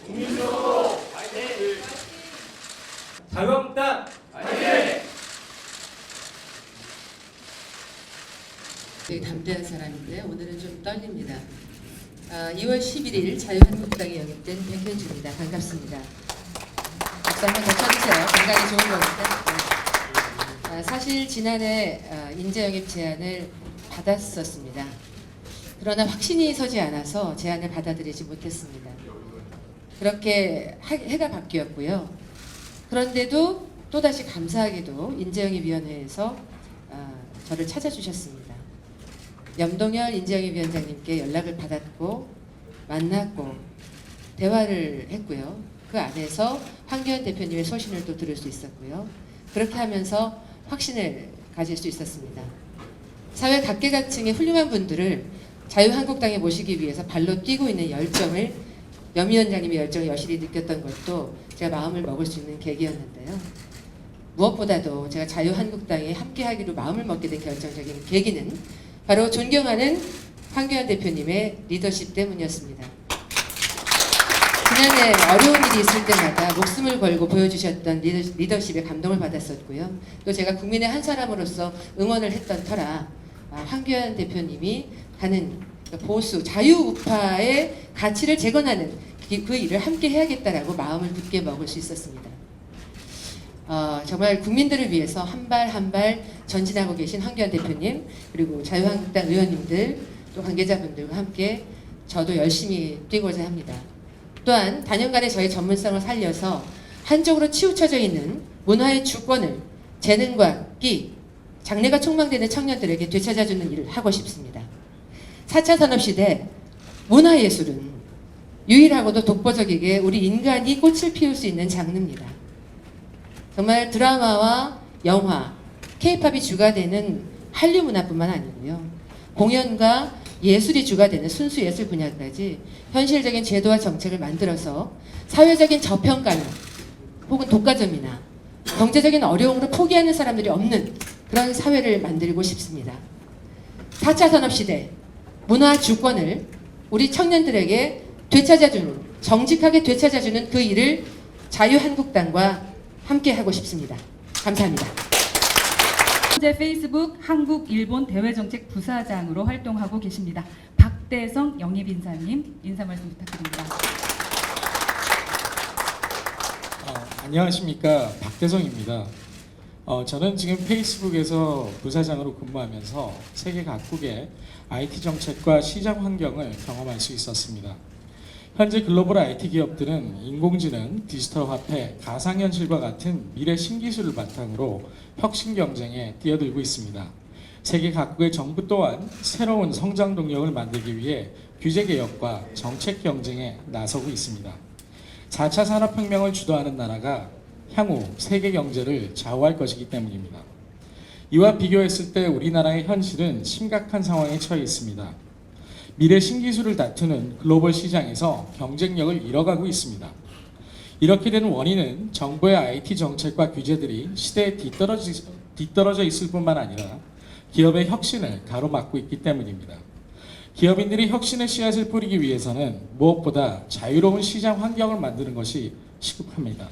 국민적으로 파이팅! 자유한국당 파이팅! 되게 담대한 사람인데 오늘은 좀 떨립니다. 2월 11일 자유한국당에 영입된 백현주입니다. 반갑습니다. 박수 한번 더 쳐주세요. 건강이 좋은 거니까. 사실 지난해 인재 영입 제안을 받았었습니다. 그러나 확신이 서지 않아서 제안을 받아들이지 못했습니다. 그렇게 해가 바뀌었고요. 그런데도 또다시 감사하게도 인재영입위원회에서 저를 찾아주셨습니다. 염동열 인재영입위원장님께 연락을 받았고 만났고 대화를 했고요. 그 안에서 황교안 대표님의 소신을 또 들을 수 있었고요. 그렇게 하면서 확신을 가질 수 있었습니다. 사회 각계각층의 훌륭한 분들을 자유한국당에 모시기 위해서 발로 뛰고 있는 열정을 염 위원장님의 열정을 여실히 느꼈던 것도 제가 마음을 먹을 수 있는 계기였는데요. 무엇보다도 제가 자유한국당에 함께하기로 마음을 먹게 된 결정적인 계기는 바로 존경하는 황교안 대표님의 리더십 때문이었습니다. 지난해 어려운 일이 있을 때마다 목숨을 걸고 보여주셨던 리더십에 감동을 받았었고요. 또 제가 국민의 한 사람으로서 응원을 했던 터라 황교안 대표님이 가는 보수 자유우파의 가치를 재건하는 그 일을 함께 해야겠다라고 마음을 굳게 먹을 수 있었습니다. 정말 국민들을 위해서 한 발 한 발 전진하고 계신 황교안 대표님 그리고 자유한국당 의원님들 또 관계자분들과 함께 저도 열심히 뛰고자 합니다. 또한 단연간의 저의 전문성을 살려서 한쪽으로 치우쳐져 있는 문화의 주권을 재능과 끼, 장래가 촉망되는 청년들에게 되찾아주는 일을 하고 싶습니다. 4차 산업시대 문화예술은 유일하고도 독보적이게 우리 인간이 꽃을 피울 수 있는 장르입니다. 정말 드라마와 영화, K-팝이 주가 되는 한류 문화뿐만 아니고요. 공연과 예술이 주가 되는 순수 예술 분야까지 현실적인 제도와 정책을 만들어서 사회적인 저평가나 혹은 독과점이나 경제적인 어려움으로 포기하는 사람들이 없는 그런 사회를 만들고 싶습니다. 4차 산업시대 문화 주권을 우리 청년들에게 되찾아주는, 정직하게 되찾아주는 그 일을 자유한국당과 함께 하고 싶습니다. 감사합니다. 현재 페이스북 한국-일본 대외정책 부사장으로 활동하고 계십니다. 박대성 영입인사님 인사 말씀 부탁드립니다. 안녕하십니까, 박대성입니다. 저는 지금 페이스북에서 부사장으로 근무하면서 세계 각국의 IT 정책과 시장 환경을 경험할 수 있었습니다. 현재 글로벌 IT 기업들은 인공지능, 디지털 화폐, 가상현실과 같은 미래 신기술을 바탕으로 혁신 경쟁에 뛰어들고 있습니다. 세계 각국의 정부 또한 새로운 성장 동력을 만들기 위해 규제 개혁과 정책 경쟁에 나서고 있습니다. 4차 산업혁명을 주도하는 나라가 향후 세계 경제를 좌우할 것이기 때문입니다. 이와 비교했을 때 우리나라의 현실은 심각한 상황에 처해 있습니다. 미래 신기술을 다투는 글로벌 시장에서 경쟁력을 잃어가고 있습니다. 이렇게 된 원인은 정부의 IT 정책과 규제들이 시대에 뒤떨어져 있을 뿐만 아니라 기업의 혁신을 가로막고 있기 때문입니다. 기업인들이 혁신의 씨앗을 뿌리기 위해서는 무엇보다 자유로운 시장 환경을 만드는 것이 시급합니다.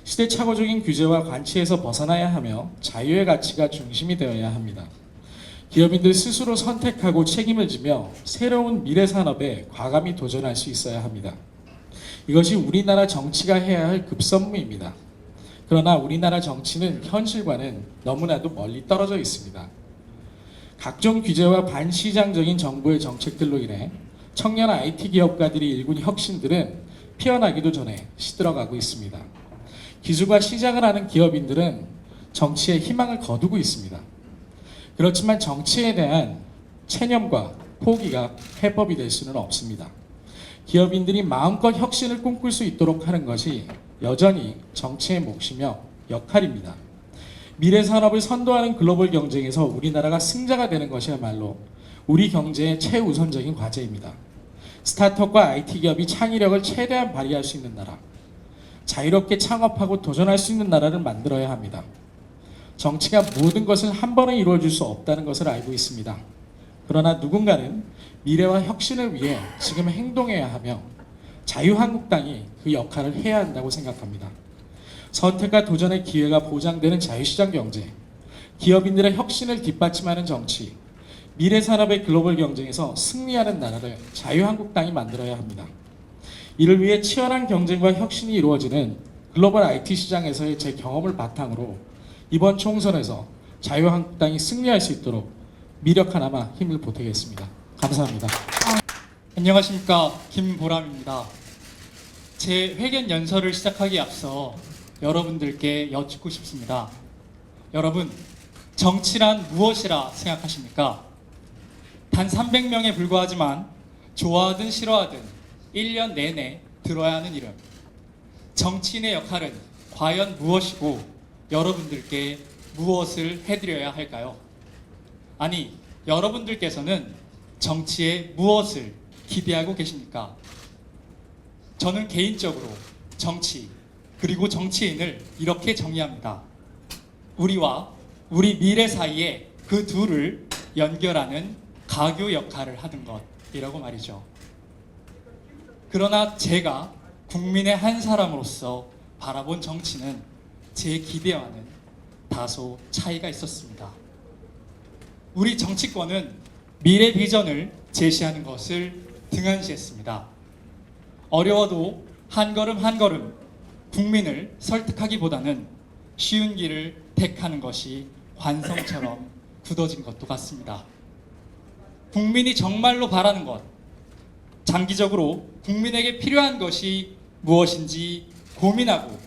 시대착오적인 규제와 관치에서 벗어나야 하며 자유의 가치가 중심이 되어야 합니다. 기업인들 스스로 선택하고 책임을 지며 새로운 미래 산업에 과감히 도전할 수 있어야 합니다. 이것이 우리나라 정치가 해야 할 급선무입니다. 그러나 우리나라 정치는 현실과는 너무나도 멀리 떨어져 있습니다. 각종 규제와 반시장적인 정부의 정책들로 인해 청년 IT 기업가들이 일군 혁신들은 피어나기도 전에 시들어가고 있습니다. 기술과 시장을 하는 기업인들은 정치에 희망을 거두고 있습니다. 그렇지만 정치에 대한 체념과 포기가 해법이 될 수는 없습니다. 기업인들이 마음껏 혁신을 꿈꿀 수 있도록 하는 것이 여전히 정치의 몫이며 역할입니다. 미래 산업을 선도하는 글로벌 경쟁에서 우리나라가 승자가 되는 것이야말로 우리 경제의 최우선적인 과제입니다. 스타트업과 IT 기업이 창의력을 최대한 발휘할 수 있는 나라, 자유롭게 창업하고 도전할 수 있는 나라를 만들어야 합니다. 정치가 모든 것을 한 번에 이루어질 수 없다는 것을 알고 있습니다. 그러나 누군가는 미래와 혁신을 위해 지금 행동해야 하며 자유한국당이 그 역할을 해야 한다고 생각합니다. 선택과 도전의 기회가 보장되는 자유시장 경제, 기업인들의 혁신을 뒷받침하는 정치, 미래 산업의 글로벌 경쟁에서 승리하는 나라를 자유한국당이 만들어야 합니다. 이를 위해 치열한 경쟁과 혁신이 이루어지는 글로벌 IT 시장에서의 제 경험을 바탕으로 이번 총선에서 자유한국당이 승리할 수 있도록 미력 하나마 힘을 보태겠습니다. 감사합니다. 안녕하십니까, 김보람입니다. 제 회견 연설을 시작하기에 앞서 여러분들께 여쭙고 싶습니다. 여러분, 정치란 무엇이라 생각하십니까? 단 300명에 불과하지만 좋아하든 싫어하든 1년 내내 들어야 하는 이름. 정치인의 역할은 과연 무엇이고 여러분들께 무엇을 해드려야 할까요? 아니, 여러분들께서는 정치에 무엇을 기대하고 계십니까? 저는 개인적으로 정치 그리고 정치인을 이렇게 정의합니다. 우리와 우리 미래 사이에 그 둘을 연결하는 가교 역할을 하는 것이라고 말이죠. 그러나 제가 국민의 한 사람으로서 바라본 정치는 제 기대와는 다소 차이가 있었습니다. 우리 정치권은 미래 비전을 제시하는 것을 등한시했습니다. 어려워도 한 걸음 한 걸음 국민을 설득하기보다는 쉬운 길을 택하는 것이 관성처럼 굳어진 것도 같습니다. 국민이 정말로 바라는 것, 장기적으로 국민에게 필요한 것이 무엇인지 고민하고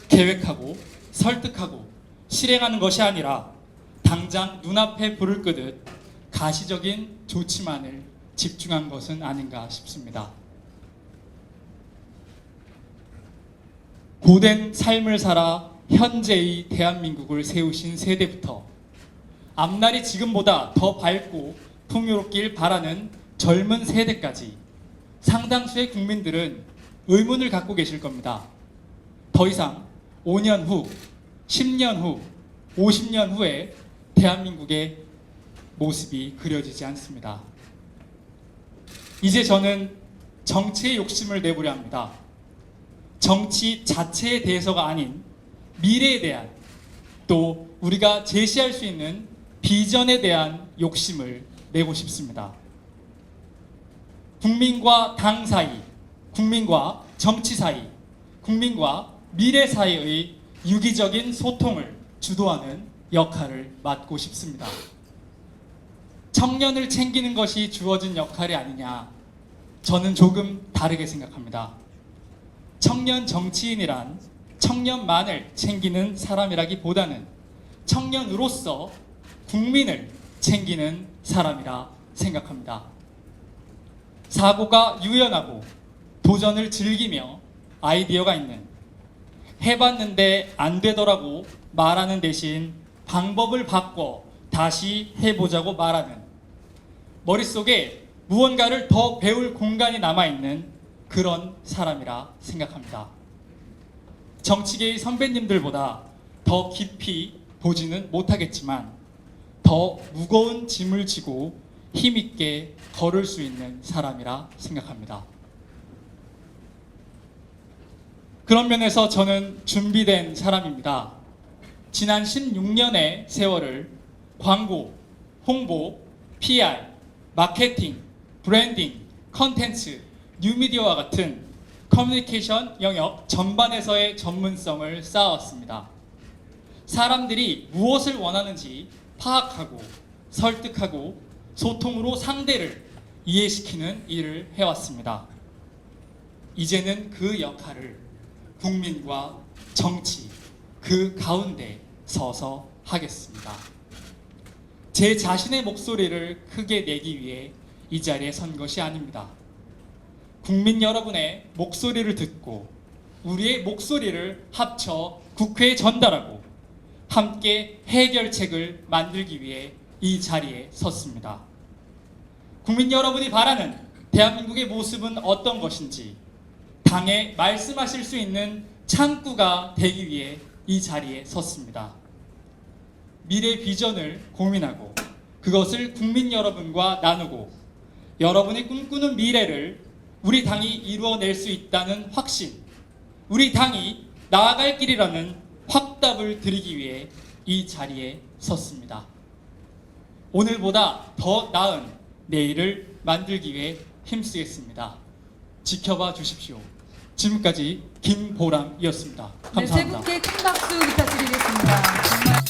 계획하고 설득하고 실행하는 것이 아니라 당장 눈앞에 불을 끄듯 가시적인 조치만을 집중한 것은 아닌가 싶습니다. 고된 삶을 살아 현재의 대한민국을 세우신 세대부터 앞날이 지금보다 더 밝고 풍요롭길 바라는 젊은 세대까지 상당수의 국민들은 의문을 갖고 계실 겁니다. 더 이상 5년 후, 10년 후, 50년 후에 대한민국의 모습이 그려지지 않습니다. 이제 저는 정치의 욕심을 내보려 합니다. 정치 자체에 대해서가 아닌 미래에 대한, 또 우리가 제시할 수 있는 비전에 대한 욕심을 내고 싶습니다. 국민과 당 사이, 국민과 정치 사이, 국민과 미래 사이의 유기적인 소통을 주도하는 역할을 맡고 싶습니다. 청년을 챙기는 것이 주어진 역할이 아니냐, 저는 조금 다르게 생각합니다. 청년 정치인이란 청년만을 챙기는 사람이라기보다는 청년으로서 국민을 챙기는 사람이라 생각합니다. 사고가 유연하고 도전을 즐기며 아이디어가 있는, 해봤는데 안 되더라고 말하는 대신 방법을 바꿔 다시 해보자고 말하는, 머릿속에 무언가를 더 배울 공간이 남아있는 그런 사람이라 생각합니다. 정치계의 선배님들보다 더 깊이 보지는 못하겠지만 더 무거운 짐을 지고 힘있게 걸을 수 있는 사람이라 생각합니다. 그런 면에서 저는 준비된 사람입니다. 지난 16년의 세월을 광고, 홍보, PR, 마케팅, 브랜딩, 컨텐츠, 뉴미디어와 같은 커뮤니케이션 영역 전반에서의 전문성을 쌓아왔습니다. 사람들이 무엇을 원하는지 파악하고 설득하고 소통으로 상대를 이해시키는 일을 해왔습니다. 이제는 그 역할을 국민과 정치 그 가운데 서서 하겠습니다. 제 자신의 목소리를 크게 내기 위해 이 자리에 선 것이 아닙니다. 국민 여러분의 목소리를 듣고 우리의 목소리를 합쳐 국회에 전달하고 함께 해결책을 만들기 위해 이 자리에 섰습니다. 국민 여러분이 바라는 대한민국의 모습은 어떤 것인지 당에 말씀하실 수 있는 창구가 되기 위해 이 자리에 섰습니다. 미래 비전을 고민하고 그것을 국민 여러분과 나누고 여러분이 꿈꾸는 미래를 우리 당이 이루어낼 수 있다는 확신, 우리 당이 나아갈 길이라는 확답을 드리기 위해 이 자리에 섰습니다. 오늘보다 더 나은 내일을 만들기 위해 힘쓰겠습니다. 지켜봐 주십시오. 지금까지 김보람이었습니다. 네, 세 감사합니다. 분께 큰 박수 부탁드리겠습니다. 정말